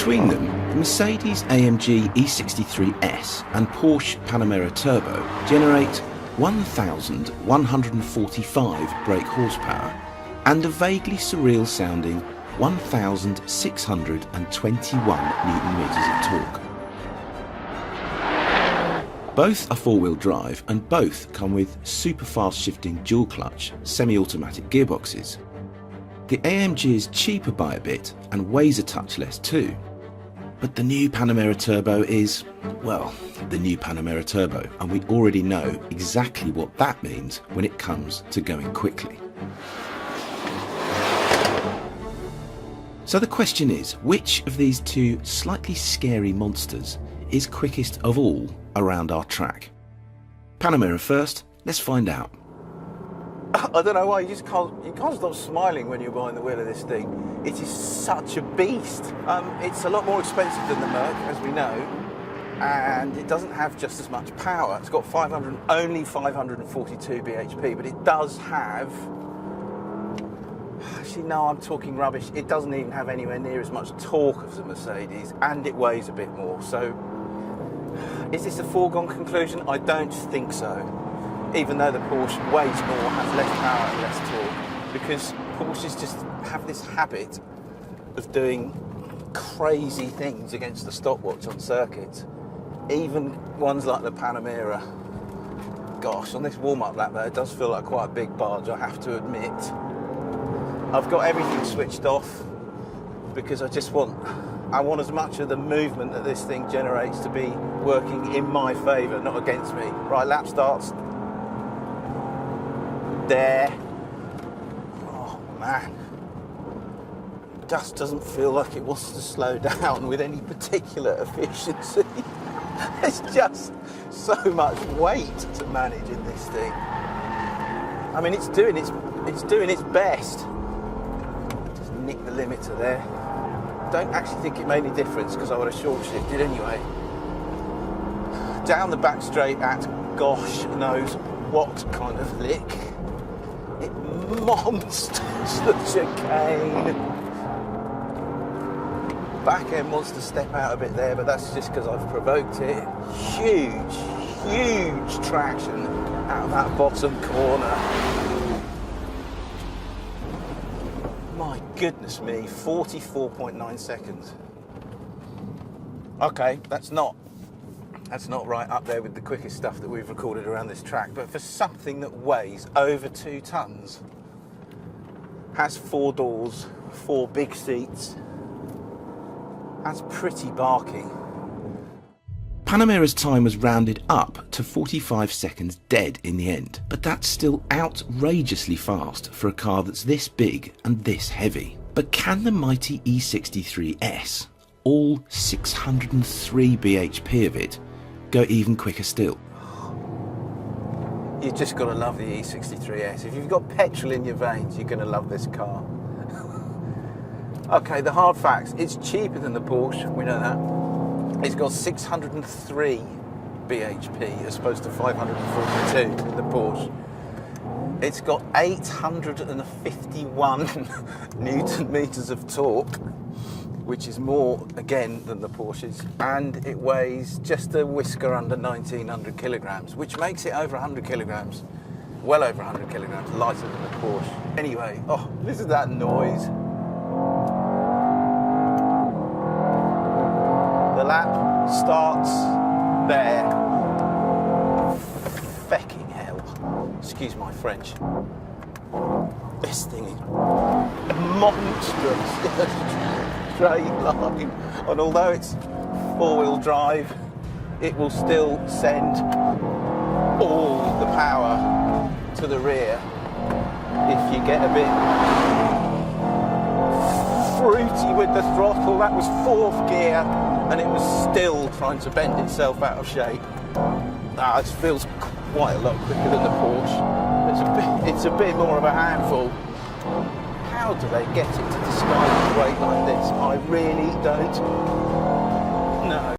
Between them, the Mercedes-AMG E63 S and Porsche Panamera Turbo generate 1,145 brake horsepower and a vaguely surreal sounding 1,621 Newton-meters of torque. Both are four-wheel drive and both come with super fast shifting dual clutch semi-automatic gearboxes. The AMG is cheaper by a bit and weighs a touch less too. But the new Panamera Turbo is, well, the new Panamera Turbo, and we already know exactly what that means when it comes to going quickly. So the question is, which of these two slightly scary monsters is quickest of all around our track? Panamera first, let's find out. I don't know why, you can't stop smiling when you're behind the wheel of this thing. It is such a beast. It's a lot more expensive than the Merc, as we know, and it doesn't have just as much power. It's got only 542 bhp, but it does have... Actually, no, I'm talking rubbish. It doesn't even have anywhere near as much torque as the Mercedes, and it weighs a bit more. So, is this a foregone conclusion? I don't think so. Even though the Porsche weighs more, has less power and less torque, because Porsches just have this habit of doing crazy things against the stopwatch on circuits. Even ones like the Panamera. Gosh, on this warm-up lap though, it does feel like quite a big barge, I have to admit. I've got everything switched off because I want as much of the movement that this thing generates to be working in my favour, not against me. Right, lap starts. There. Oh man, just doesn't feel like it wants to slow down with any particular efficiency. There's just so much weight to manage in this thing. I mean, it's doing its best. Just nick the limiter there. Don't actually think it made any difference because I would have short shifted anyway. Down the back straight at gosh knows what kind of lick. It monsters the chicane. Back end wants to step out a bit there, but that's just because I've provoked it. Huge traction out of that bottom corner. My goodness me, 44.9 seconds. Okay, that's not right up there with the quickest stuff that we've recorded around this track, but for something that weighs over 2 tons, has 4 doors, 4 big seats, that's pretty barking. Panamera's time was rounded up to 45 seconds dead in the end, but that's still outrageously fast for a car that's this big and this heavy. But can the mighty E63 S, all 603 bhp of it, go even quicker still? You just got to love the E63 S. If you've got petrol in your veins, you're going to love this car. Okay, the hard facts. It's cheaper than the Porsche, we know that. It's got 603 bhp as opposed to 542 in the Porsche. It's got 851 Newton meters of torque, which is more, again, than the Porsches, and it weighs just a whisker under 1,900 kilograms, which makes it over 100 kilograms, well over 100 kilograms lighter than the Porsche. Anyway, oh, listen to that noise. The lap starts there. Fecking hell. Excuse my French. This thing is monstrous. Straight line, and although it's four-wheel drive, it will still send all the power to the rear if you get a bit fruity with the throttle. That was 4th gear and it was still trying to bend itself out of shape. It feels quite a lot quicker than the Porsche. It's a bit more of a handful. How do they get it to disguise its weight like this? I really don't know.